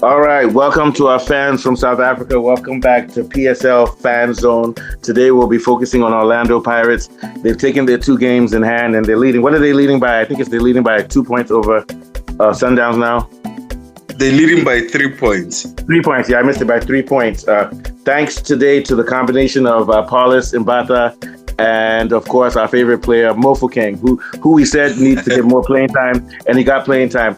All right, welcome to our fans from South Africa. Welcome back to PSL Fan Zone. Today we'll be focusing on Orlando Pirates. They've taken their two games in hand and they're leading. What are they leading by? I think they're leading by 2 points over Sundowns now. They're leading by 3 points. 3 points, yeah, I missed it by 3 points. Thanks today to the combination of Paulus Mbata and, of course, our favorite player, Mofokeng, who we said needs to get more playing time, and he got playing time.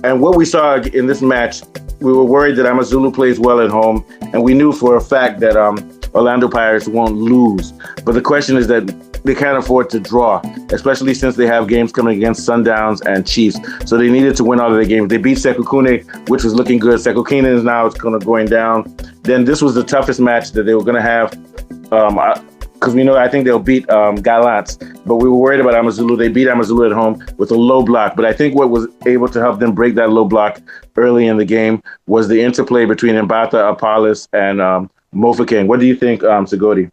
And what we saw in this match, we were worried that Amazulu plays well at home, and we knew for a fact that Orlando Pirates won't lose. But the question is that they can't afford to draw, especially since they have games coming against Sundowns and Chiefs. So they needed to win all of their games. They beat Sekhukhune, which was looking good. Sekhukhune is now going down. Then this was the toughest match that they were going to have, because we know I think they'll beat Gallants, but we were worried about Amazulu. They beat Amazulu at home with a low block. But I think what was able to help them break that low block early in the game was the interplay between Mbata, Apalis, and Mofokeng. What do you think, Sigodi?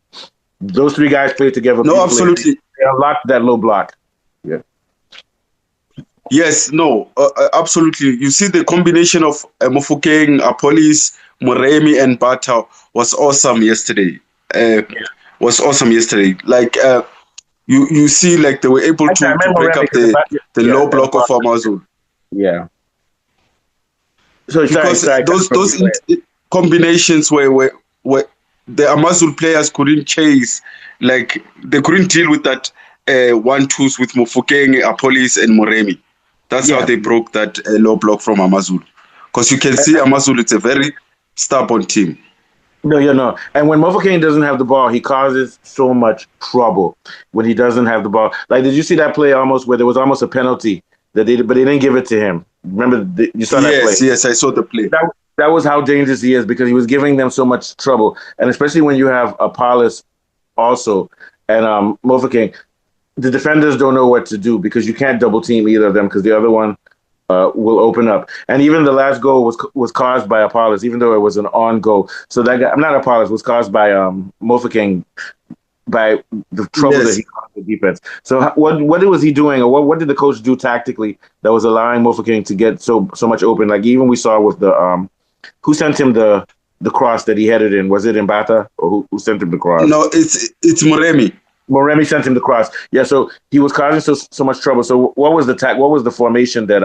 Those three guys played together. No, absolutely. They unlocked that low block. Yeah. Yes, no, absolutely. You see the combination of Mofokeng, Apalis, Moremi, and Bata was awesome yesterday. Was awesome yesterday. Like you see, like they were able to break up the low block of Amazulu. Yeah. So because those combinations where the Amazulu players couldn't chase, like they couldn't deal with that 1-2s with Mofokeng, Apalis, and Moremi. That's how they broke that low block from Amazulu. Because you can see Amazulu, it's a very stubborn team. No. And when Mofokeng doesn't have the ball, he causes so much trouble when he doesn't have the ball. Like, did you see that play where there was almost a penalty, but they didn't give it to him? Remember, you saw that play? Yes, I saw the play. That was how dangerous he is, because he was giving them so much trouble. And especially when you have Apalis also and Mofokeng, the defenders don't know what to do, because you can't double team either of them, because the other one will open up. And even the last goal was caused by Apalis, even though it was an on goal. So that guy, I'm not Apalis, was caused by Mofokeng, by the trouble that he caused the defense. So what was he doing, or what did the coach do tactically that was allowing Mofokeng to get so much open? Like, even we saw with the who sent him the cross that he headed in? Was it Mbata, or who sent him the cross? No, it's Moremi. Moremi sent him the cross. Yeah, so he was causing so much trouble. So what was the formation that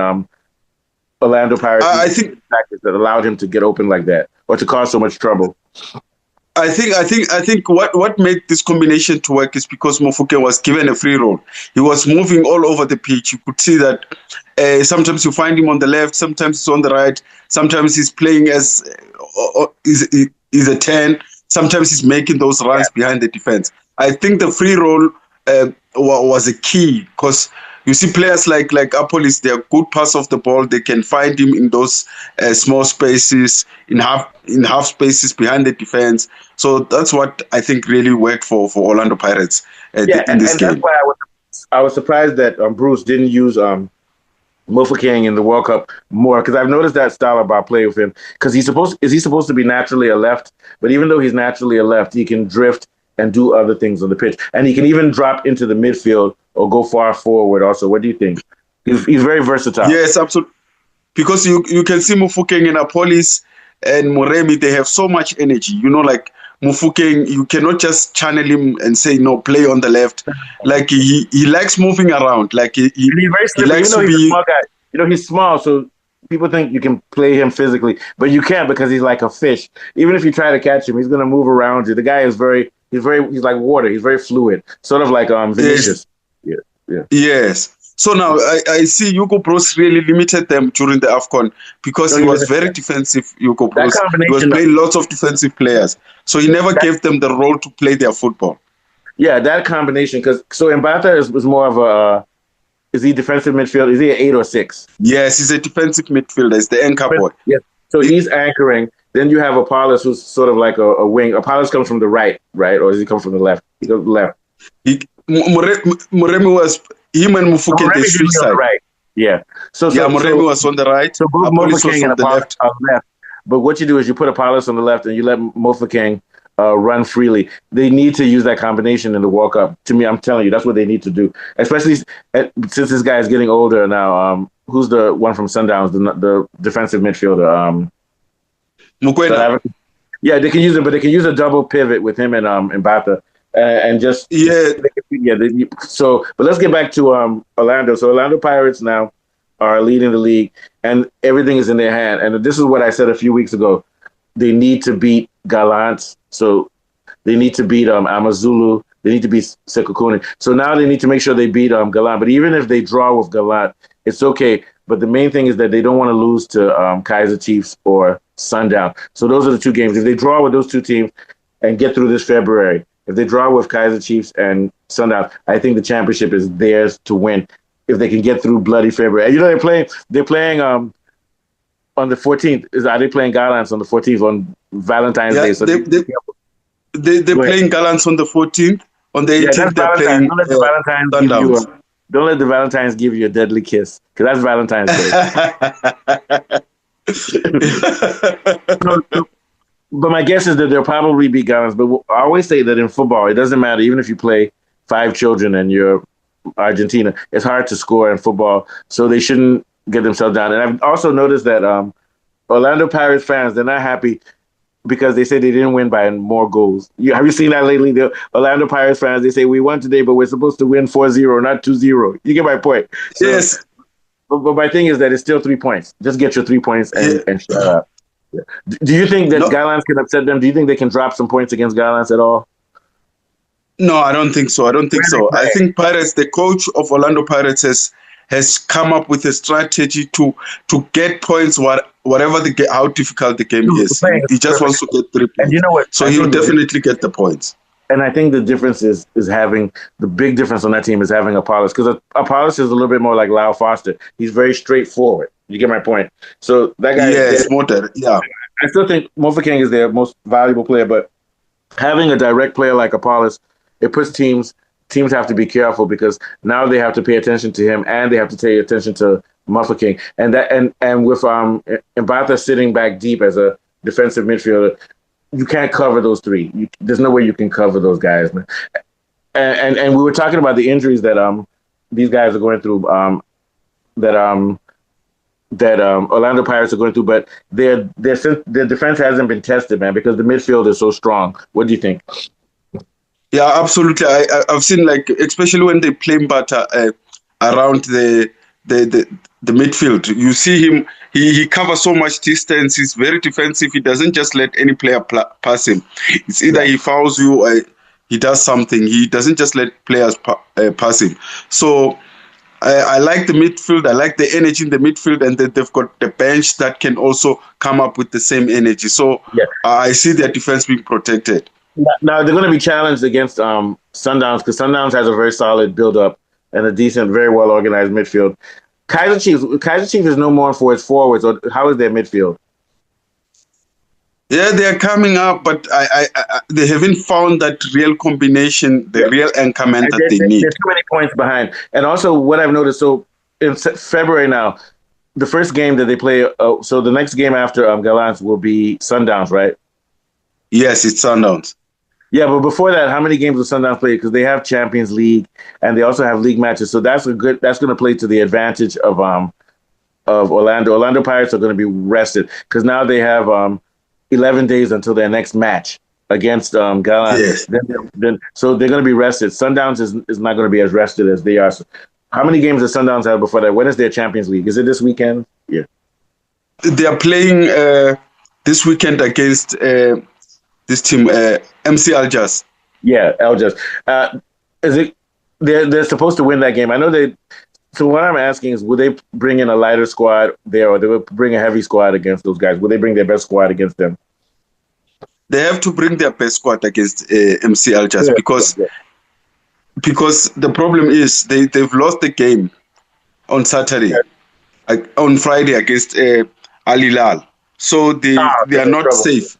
Orlando Pirates that allowed him to get open like that, or to cause so much trouble? I think what made this combination to work is because Mofokeng was given a free role. He was moving all over the pitch. You could see that sometimes you find him on the left, sometimes he's on the right, sometimes he's playing as he's a 10, sometimes he's making those runs behind the defense. I think the free role was a key, because you see players like Apalis, they're good pass off the ball. They can find him in those small spaces, in half spaces behind the defense. So that's what I think really worked for Orlando Pirates in this game. That's why I was surprised that Bruce didn't use Mofokeng in the World Cup more, because I've noticed that style about play with him. Because he's supposed to be naturally a left, but even though he's naturally a left, he can drift and do other things on the pitch, and he can even drop into the midfield or go far forward. Also, what do you think? He's very versatile. Yes, absolutely. Because you can see Mofokeng and Apalis and Moremi, they have so much energy. You know, like Mofokeng, you cannot just channel him and say, no, play on the left. Like he likes moving around. Like he likes to be. He's a small guy. You know, he's small, so people think you can play him physically, but you can't, because he's like a fish. Even if you try to catch him, he's going to move around you. The guy is he's like water. He's very fluid, sort of like Vinicius. Yeah. Yes. So now I see Hugo Bros really limited them during the AFCON, because he was very defensive, Hugo Bros. He was playing lots of defensive players. So he never gave them the role to play their football. Yeah, that combination. So Mbata is more of a, is he defensive midfield? Is he an 8 or 6? Yes, he's a defensive midfielder. He's the anchor boy. Yeah. So he's anchoring. Then you have Apalis, who's sort of like a wing. Apalis comes from the right, or does he come from the left? He goes left. Moremi was, him and Mofokeng, they switch side. Right. Yeah. Moremi was on the right. So both Mofokeng and Apalis are left. But what you do is you put Apalis on the left and you let Mofokeng run freely. They need to use that combination in the World Cup. To me, I'm telling you, that's what they need to do. Especially since this guy is getting older now. Who's the one from Sundowns, the defensive midfielder? Mukwena. Yeah, they can use him, but they can use a double pivot with him and Mbata, and just Yeah. But let's get back to Orlando. So Orlando Pirates now are leading the league, and everything is in their hand. And this is what I said a few weeks ago. They need to beat Gallant, so they need to beat Amazulu. They need to beat Sekukuni. So now they need to make sure they beat Gallant. But even if they draw with Gallant, it's okay. But the main thing is that they don't want to lose to Kaiser Chiefs or Sundown. So those are the two games. If they draw with those two teams and get through this February, if they draw with Kaiser Chiefs and Sundown, I think the championship is theirs to win. If they can get through bloody February, and, they're playing on the 14th. Are they playing Gallants on the 14th on Valentine's Day? So they're playing Gallants on the 14th. On the 18th, they're playing Sundowns. Don't let the Valentines give you a deadly kiss, because that's Valentine's Day. But my guess is that they'll probably be Gallants. But I always say that in football, it doesn't matter. Even if you play 5 children and you're Argentina, it's hard to score in football. So they shouldn't get themselves down. And I've also noticed that Orlando Pirates fans, they're not happy because they say they didn't win by more goals. Have you seen that lately? The Orlando Pirates fans, they say we won today, but we're supposed to win 4-0, not 2-0. You get my point. So, yes. But my thing is that it's still 3 points. Just get your 3 points and shut up. Yeah. Do you think that Gallants can upset them? Do you think they can drop some points against Gallants at all? No, I don't think so. I think Pirates, the coach of Orlando Pirates has come up with a strategy to get points whatever how difficult the game is. He just wants to get 3 points. And you know what? So he'll definitely get the points. And I think the difference is having the big difference on that team is having Apollos, because Apollos is a little bit more like Lyle Foster. He's very straightforward. You get my point. So that guy, I still think Mofokeng is their most valuable player, but having a direct player like Apollos, it puts teams have to be careful, because now they have to pay attention to him and they have to pay attention to Mofokeng. And with Mbata sitting back deep as a defensive midfielder, you can't cover those 3. There's no way you can cover those guys, man. And we were talking about the injuries that these guys are going through, that Orlando Pirates are going through, but their defense hasn't been tested, man, because the midfield is so strong. What do you think? Yeah, absolutely. I've seen, like, especially when they play Mbata around the midfield, you see him. He covers so much distance. He's very defensive. He doesn't just let any player pass him. It's either he fouls you or he does something. He doesn't just let players pass him. So I like the midfield. I like the energy in the midfield, and then they've got the bench that can also come up with the same energy. So I see their defense being protected. Now they're going to be challenged against Sundowns, because Sundowns has a very solid build-up and a decent, very well-organized midfield. Kaiser Chiefs is no more for its forwards. Or how is their midfield? Yeah, they are coming up, but they haven't found that real combination, the real anchorman that they need. They're too many points behind. And also, what I've noticed, so in February now, the first game that they play, so the next game after Gallants will be Sundowns, right? Yes, it's Sundowns. Yeah, but before that, how many games will Sundowns play? Because they have Champions League and they also have league matches. So that's going to play to the advantage of Orlando. Orlando Pirates are going to be rested because now they have 11 days until their next match against Gallant. Yes. So they're going to be rested. Sundowns is not going to be as rested as they are. So how many games does Sundowns have before that? When is their Champions League? Is it this weekend? Yeah. They are playing this weekend against this team, MC Algiers. Yeah, Algiers. Is it? They're supposed to win that game. I know they. So what I'm asking is, will they bring in a lighter squad there, or they will bring a heavy squad against those guys? Will they bring their best squad against them? They have to bring their best squad against MC Algiers because the problem is they've lost the game on Saturday, on Friday against Al Hilal. So they are not safe.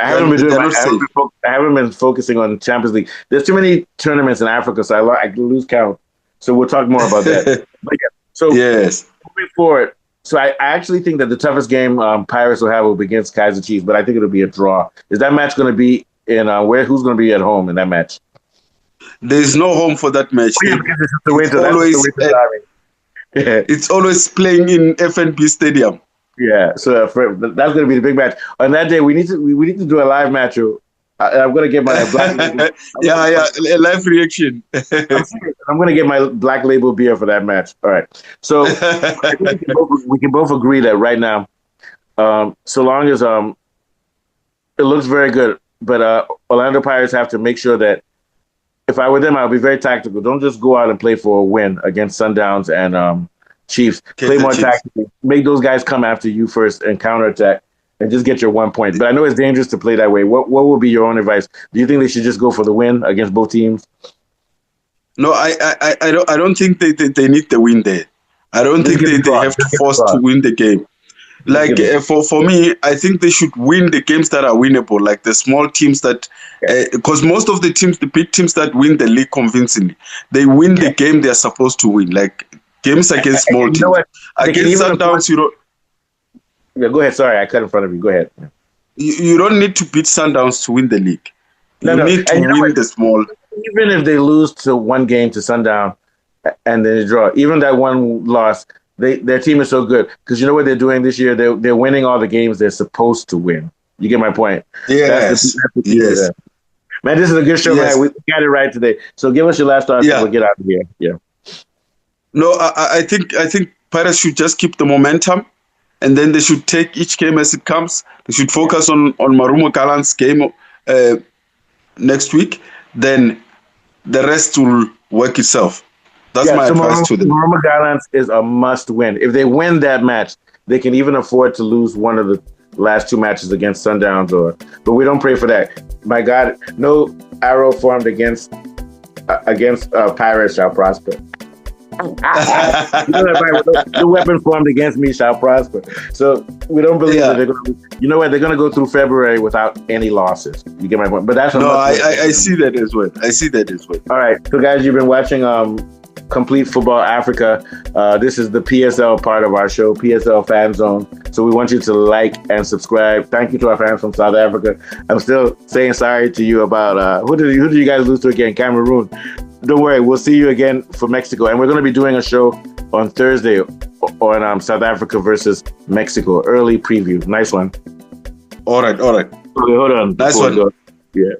I haven't been focusing on Champions League. There's too many tournaments in Africa, so I lose count. So we'll talk more about that. Moving forward, so I actually think that the toughest game Pirates will have will be against Kaiser Chiefs, but I think it'll be a draw. Is that match going to be in who's going to be at home in that match? There's no home for that match. It's always playing in FNB Stadium. Yeah, so that's going to be the big match. On that day, we need to do a live match. I'm going to get my black label. A live reaction. I'm going to get my black label beer for that match. All right. So I think we can both agree that right now, so long as it looks very good, but Orlando Pirates have to make sure that if I were them, I would be very tactical. Don't just go out and play for a win against Sundowns and Chiefs. Play more tactically. Make those guys come after you first and counterattack. And just get your 1 point. But I know it's dangerous to play that way. What would be your own advice? Do you think they should just go for the win against both teams? No, I don't think they need the win there. I don't think they have to force to win the game. Like for me, I think they should win the games that are winnable, like the small teams that, because most of the teams, the big teams that win the league convincingly, they win the game they're supposed to win. Like games against small teams. Against Sundowns, you know. Yeah, go ahead. Sorry, I cut in front of you. Go ahead. You don't need to beat Sundowns to win the league. You need to win the small. Even if they lose to one game to Sundown and then they draw, even that one loss, their team is so good. Because you know what they're doing this year? They're winning all the games they're supposed to win. You get my point? Yes. Yes. Man, this is a good show, man. We got it right today. So give us your last thoughts and we'll get out of here. Yeah. No, I think Pirates should just keep the momentum. And then they should take each game as it comes. They should focus on Marumo Gallant's game next week. Then the rest will work itself. That's my advice to them. Marumo Gallant is a must win. If they win that match, they can even afford to lose one of the last two matches against Sundowns. But we don't pray for that. My God, no arrow formed against Pirates shall prosper. The weapon formed against me shall prosper. So we don't believe that they're going to. You know what? They're going to go through February without any losses. You get my point. But that's I see that as well. I see that as well. All right, so guys, you've been watching Complete Football Africa. This is the PSL part of our show, PSL Fan Zone. So we want you to like and subscribe. Thank you to our fans from South Africa. I'm still saying sorry to you about who did you guys lose to again? Cameroon. Don't worry, we'll see you again for Mexico. And we're going to be doing a show on Thursday on South Africa versus Mexico. Early preview. Nice one. All right. Okay, hold on. Nice one. Yeah.